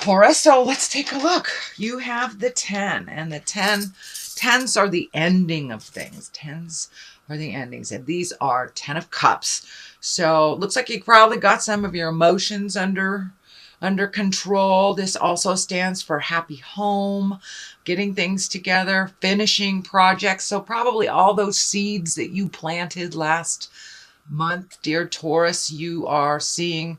Taurus, so let's take a look. You have the 10, and the tens are the ending of things. Tens are the endings, and these are 10 of cups. So it looks like you probably got some of your emotions under control. This also stands for happy home, getting things together, finishing projects. So probably all those seeds that you planted last month, dear Taurus, you are seeing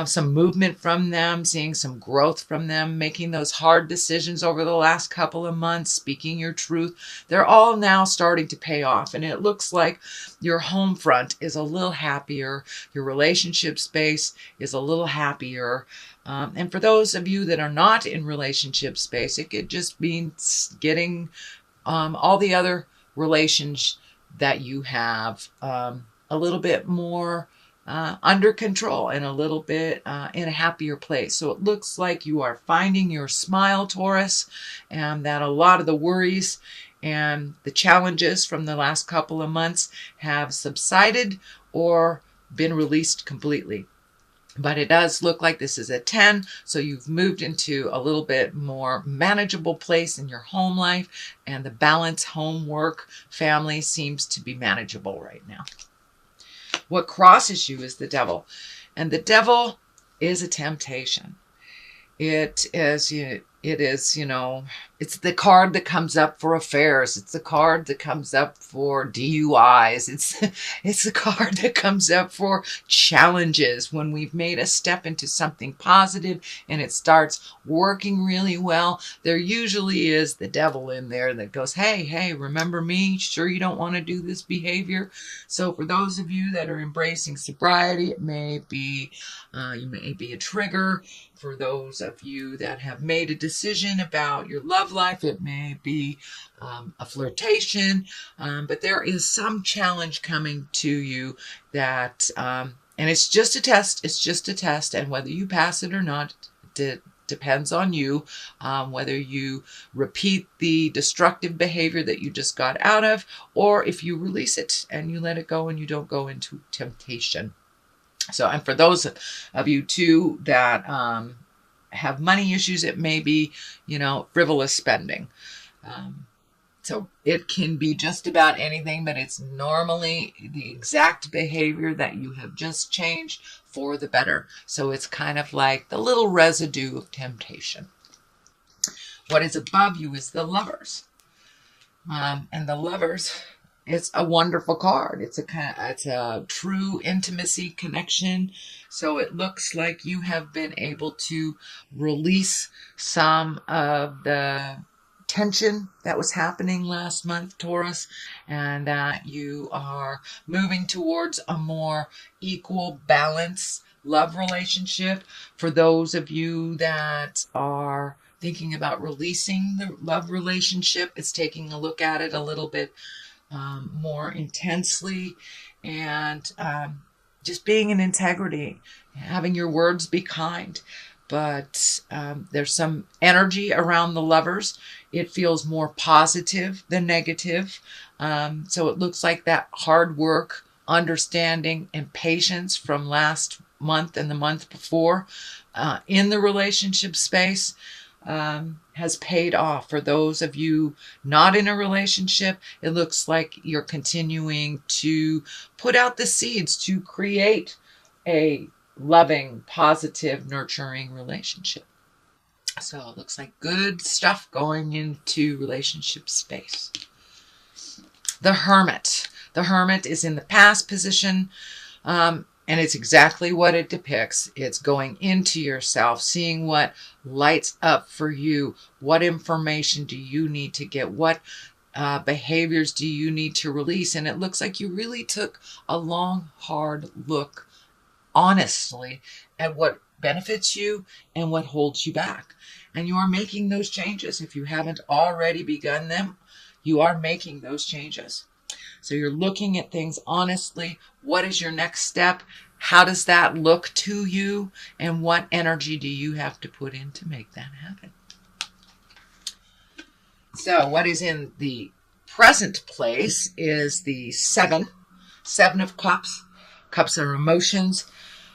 some movement from them, seeing some growth from them, making those hard decisions over the last couple of months, speaking your truth. They're all now starting to pay off. And it looks like your home front is a little happier. Your relationship space is a little happier. And for those of you that are not in relationship space, it could just mean getting all the other relations that you have a little bit more under control and a little bit in a happier place. So it looks like you are finding your smile, Taurus, and that a lot of the worries and the challenges from the last couple of months have subsided or been released completely. But it does look like this is a 10, so you've moved into a little bit more manageable place in your home life, and the balance, home, work, family seems to be manageable right now. What crosses you is the devil, and the devil is a temptation. It is, it's the card that comes up for affairs. It's the card that comes up for DUIs. It's the card that comes up for challenges when we've made a step into something positive and it starts working really well. There usually is the devil in there that goes, hey, remember me? Sure you don't want to do this behavior? So for those of you that are embracing sobriety, it may be, you may be a trigger. For those of you that have made a decision about your love life, it may be a flirtation, but there is some challenge coming to you that, and it's just a test. It's just a test, and whether you pass it or not depends on you. Whether you repeat the destructive behavior that you just got out of, or if you release it and you let it go and you don't go into temptation. So, and for those of you too that have money issues, it may be, frivolous spending. So it can be just about anything, but it's normally the exact behavior that you have just changed for the better. So it's kind of like the little residue of temptation. What is above you is the Lovers. And the Lovers, it's a wonderful card. It's a true intimacy connection. So it looks like you have been able to release some of the tension that was happening last month, Taurus, and that you are moving towards a more equal, balanced love relationship. For those of you that are thinking about releasing the love relationship, it's taking a look at it a little bit more intensely, and just being in integrity, having your words be kind. But there's some energy around the Lovers. It feels more positive than negative. So it looks like that hard work, understanding, and patience from last month and the month before in the relationship space has paid off. For those of you not in a relationship, it looks like you're continuing to put out the seeds to create a loving, positive, nurturing relationship. So it looks like good stuff going into relationship space. The Hermit. The Hermit is in the past position. And it's exactly what it depicts. It's going into yourself, seeing what lights up for you. What information do you need to get? What behaviors do you need to release? And it looks like you really took a long, hard look, honestly, at what benefits you and what holds you back. And you are making those changes. If you haven't already begun them, you are making those changes. So you're looking at things honestly. What is your next step? How does that look to you? And what energy do you have to put in to make that happen? So what is in the present place is the 7 of cups. Cups are emotions.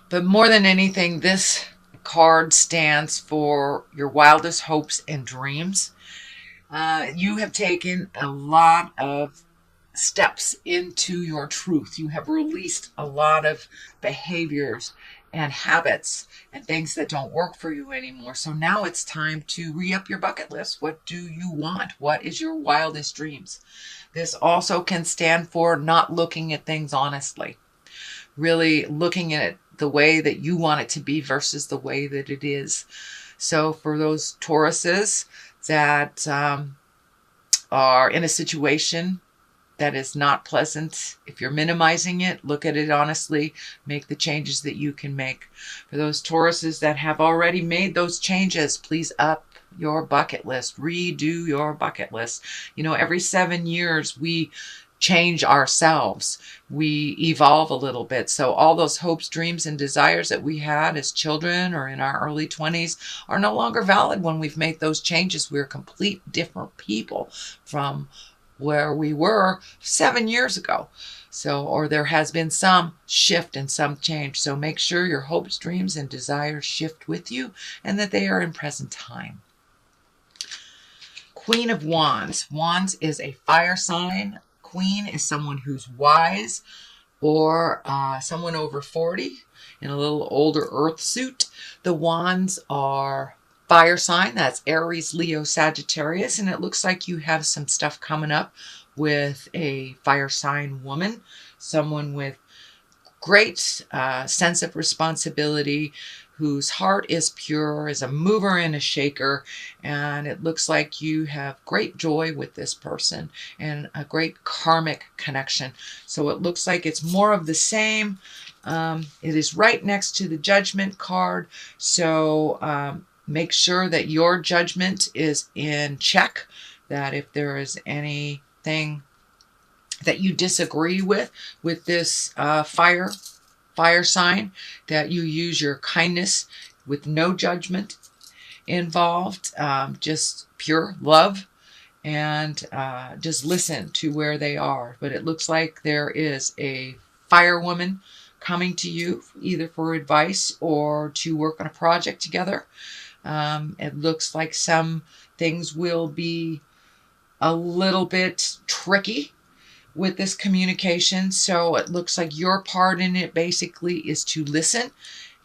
But more than anything, this card stands for your wildest hopes and dreams. You have taken a lot of steps into your truth. You have released a lot of behaviors and habits and things that don't work for you anymore. So now it's time to re-up your bucket list. What do you want? What is your wildest dreams? This also can stand for not looking at things honestly, really looking at it the way that you want it to be versus the way that it is. So for those Tauruses that are in a situation that is not pleasant, if you're minimizing it, look at it honestly, make the changes that you can make. For those Tauruses that have already made those changes, please up your bucket list, redo your bucket list. You know, every 7 years we change ourselves, we evolve a little bit. So all those hopes, dreams, and desires that we had as children or in our early 20s are no longer valid when we've made those changes. We're complete different people from where we were 7 years ago. So, or there has been some shift and some change. So make sure your hopes, dreams, and desires shift with you and that they are in present time. Queen of Wands. Wands is a fire sign. Queen is someone who's wise or someone over 40 in a little older earth suit. The Wands are fire sign. That's Aries, Leo, Sagittarius. And it looks like you have some stuff coming up with a fire sign woman, someone with great sense of responsibility, whose heart is pure, is a mover and a shaker, and it looks like you have great joy with this person and a great karmic connection. So it looks like it's more of the same. It is right next to the Judgment card, so make sure that your judgment is in check, that if there is anything that you disagree with this fire sign, that you use your kindness with no judgment involved, just pure love, and just listen to where they are. But it looks like there is a fire woman coming to you either for advice or to work on a project together. It looks like some things will be a little bit tricky with this communication. So it looks like your part in it basically is to listen.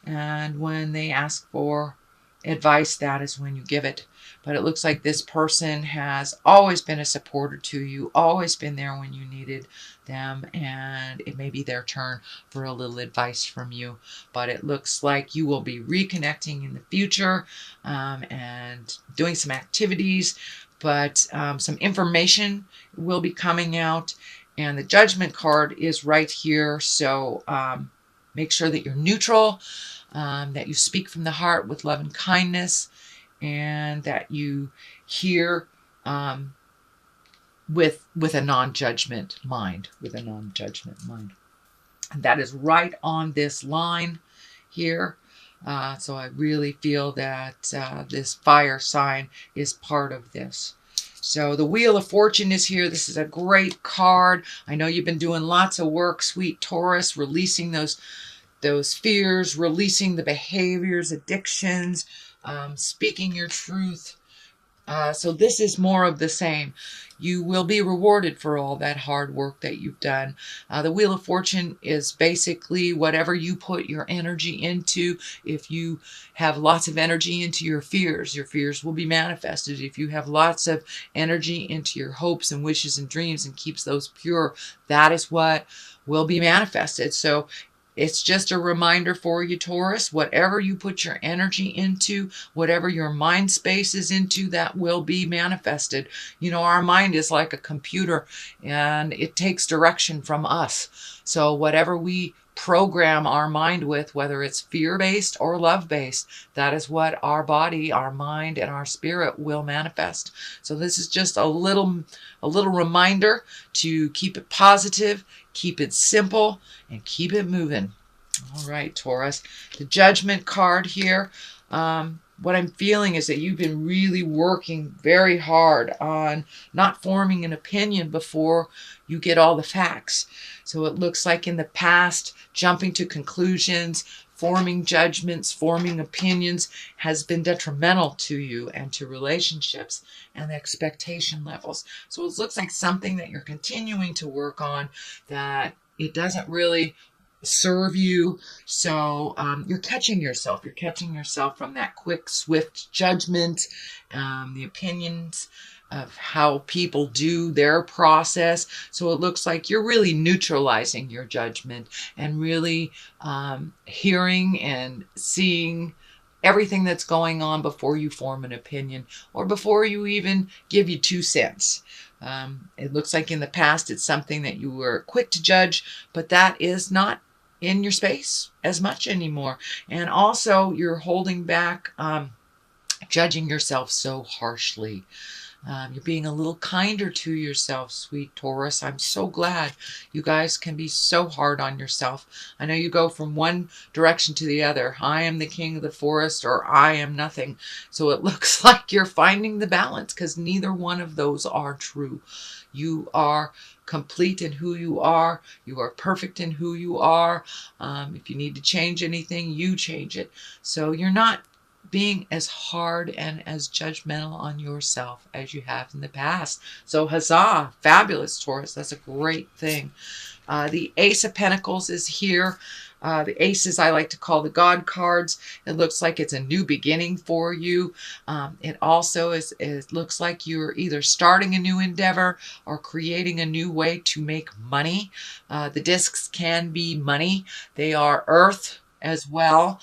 And when they ask for advice, that is when you give it. But it looks like this person has always been a supporter to you, always been there when you needed them, and it may be their turn for a little advice from you. But it looks like you will be reconnecting in the future and doing some activities, but some information will be coming out. And the Judgment card is right here. So make sure that you're neutral, that you speak from the heart with love and kindness, and that you hear with a non-judgment mind, And that is right on this line here. So I really feel that this fire sign is part of this. So the Wheel of Fortune is here. This is a great card. I know you've been doing lots of work, sweet Taurus, releasing those fears, releasing the behaviors, addictions, speaking your truth. So this is more of the same. You will be rewarded for all that hard work that you've done. The Wheel of Fortune is basically whatever you put your energy into. If you have lots of energy into your fears will be manifested. If you have lots of energy into your hopes and wishes and dreams and keeps those pure, that is what will be manifested. So it's just a reminder for you, Taurus. Whatever you put your energy into, whatever your mind space is into, that will be manifested. You know, our mind is like a computer and it takes direction from us. So whatever we program our mind with, whether it's fear-based or love-based, that is what our body, our mind, and our spirit will manifest. So this is just a little reminder to keep it positive, keep it simple, and keep it moving. All right, Taurus. The Judgment card here. What I'm feeling is that you've been really working very hard on not forming an opinion before you get all the facts. So it looks like in the past, jumping to conclusions, forming judgments, forming opinions has been detrimental to you and to relationships and expectation levels. So it looks like something that you're continuing to work on, that it doesn't really serve you. So you're catching yourself. You're catching yourself from that quick, swift judgment, the opinions of how people do their process. So it looks like you're really neutralizing your judgment and really hearing and seeing everything that's going on before you form an opinion or before you even give you 2 cents. It looks like in the past it's something that you were quick to judge, but that is not in your space as much anymore. And also you're holding back judging yourself so harshly. You're being a little kinder to yourself, sweet Taurus. I'm so glad you guys can be so hard on yourself. I know you go from one direction to the other. I am the king of the forest, or I am nothing. So it looks like you're finding the balance, because neither one of those are true. You are complete in who you are. You are perfect in who you are. If you need to change anything, you change it. So you're not being as hard and as judgmental on yourself as you have in the past. So huzzah, fabulous, Taurus. That's a great thing. The Ace of Pentacles is here. The aces I like to call the God cards. It looks like it's a new beginning for you. It also it looks like you're either starting a new endeavor or creating a new way to make money. The discs can be money. They are earth as well,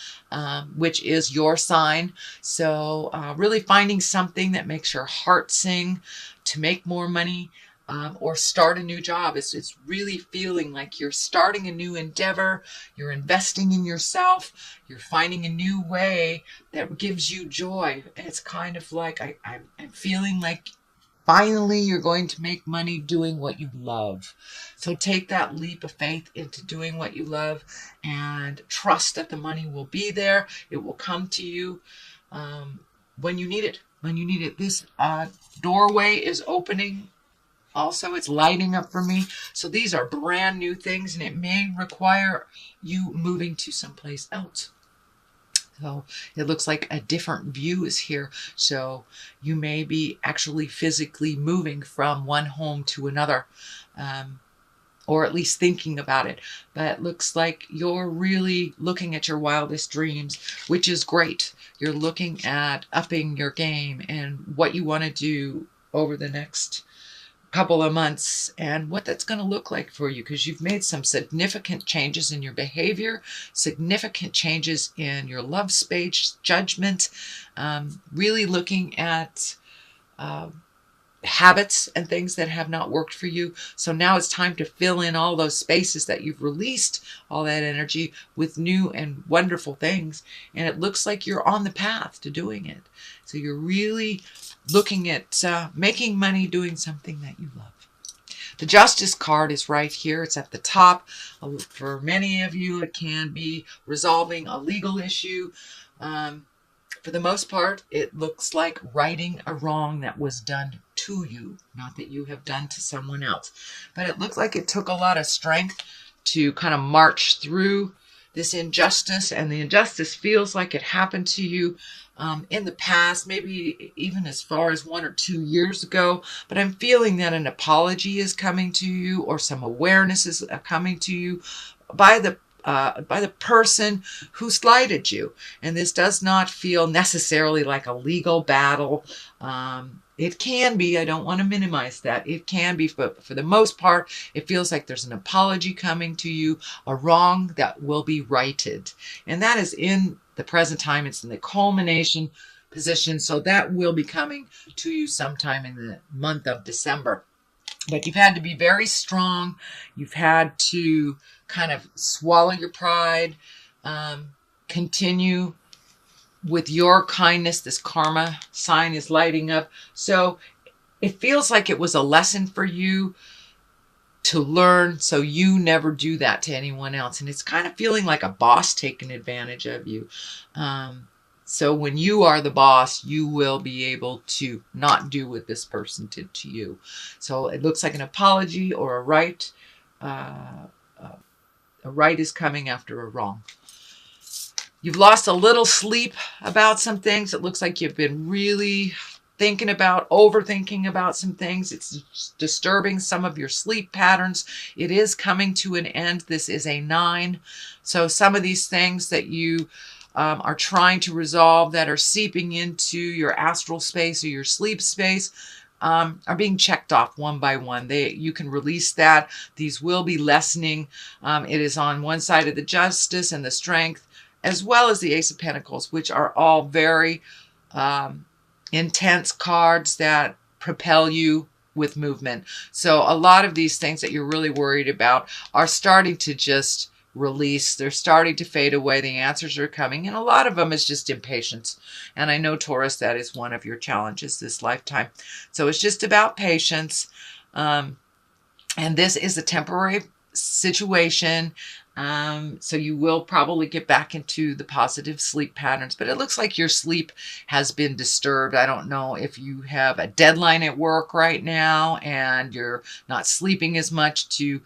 which is your sign. So really finding something that makes your heart sing to make more money, or start a new job. It's really feeling like you're starting a new endeavor, you're investing in yourself, you're finding a new way that gives you joy. It's kind of like I'm feeling like finally you're going to make money doing what you love. So take that leap of faith into doing what you love and trust that the money will be there. It will come to you when you need it. When you need it. This doorway is opening. Also, it's lighting up for me. So these are brand new things, and it may require you moving to someplace else. So it looks like a different view is here. So you may be actually physically moving from one home to another, or at least thinking about it. But it looks like you're really looking at your wildest dreams, which is great. You're looking at upping your game and what you want to do over the next couple of months and what that's going to look like for you, because you've made some significant changes in your behavior, significant changes in your love space, judgment, really looking at habits and things that have not worked for you. So now it's time to fill in all those spaces that you've released all that energy with new and wonderful things. And it looks like you're on the path to doing it. So you're really looking at making money doing something that you love. The Justice card is right here. It's at the top. For many of you, it can be resolving a legal issue. For the most part, it looks like righting a wrong that was done to you, not that you have done to someone else. But it looks like it took a lot of strength to kind of march through this injustice, and the injustice feels like it happened to you in the past, maybe even as far as 1 or 2 years ago. But I'm feeling that an apology is coming to you, or some awareness is coming to you by the person who slighted you. And this does not feel necessarily like a legal battle. It can be. I don't want to minimize that. It can be, but for the most part, it feels like there's an apology coming to you, a wrong that will be righted. And that is in the present time. It's in the culmination position. So that will be coming to you sometime in the month of December. But you've had to be very strong. You've had to kind of swallow your pride, continue with your kindness. This karma sign is lighting up. So it feels like it was a lesson for you to learn, so you never do that to anyone else. And it's kind of feeling like a boss taking advantage of you. So when you are the boss, you will be able to not do what this person did to you. So it looks like an apology or a right. A right is coming after a wrong. You've lost a little sleep about some things. It looks like you've been really overthinking about some things. It's disturbing some of your sleep patterns. It is coming to an end. This is a 9. So some of these things that you are trying to resolve that are seeping into your astral space or your sleep space are being checked off one by one. You can release that. These will be lessening. It is on one side of the justice and the strength, as well as the Ace of Pentacles, which are all very intense cards that propel you with movement. So a lot of these things that you're really worried about are starting to just release. They're starting to fade away. The answers are coming, and a lot of them is just impatience. And I know, Taurus, that is one of your challenges this lifetime. So it's just about patience. And this is a temporary situation. So you will probably get back into the positive sleep patterns, but it looks like your sleep has been disturbed. I don't know if you have a deadline at work right now and you're not sleeping as much to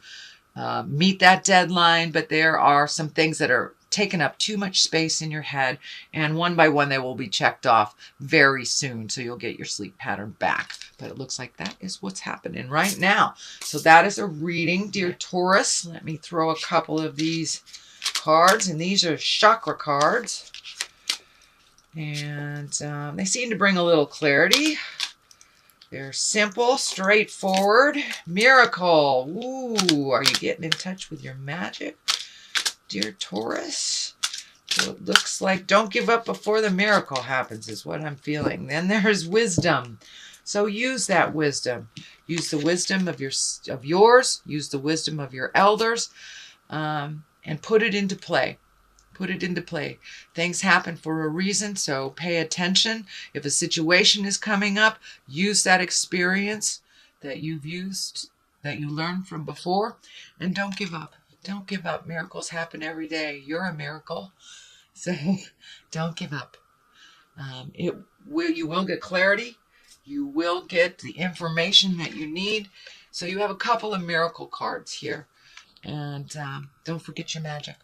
meet that deadline, but there are some things that are taking up too much space in your head, and one by one they will be checked off very soon, so you'll get your sleep pattern back. But it looks like that is what's happening right now. So that is a reading, dear Taurus. Let me throw a couple of these cards, and these are chakra cards, and they seem to bring a little clarity. They're simple, straightforward. Miracle. Ooh, are you getting in touch with your magic, dear Taurus? So it looks like don't give up before the miracle happens is what I'm feeling. Then there's wisdom. So use that wisdom. Use the wisdom of yours. Use the wisdom of your elders, and put it into play. Put it into play. Things happen for a reason, so pay attention. If a situation is coming up, use that experience that you've used, that you learned from before, and don't give up. Don't give up. Miracles happen every day. You're a miracle, so don't give up. You will get clarity. You will get the information that you need. So you have a couple of miracle cards here, and don't forget your magic.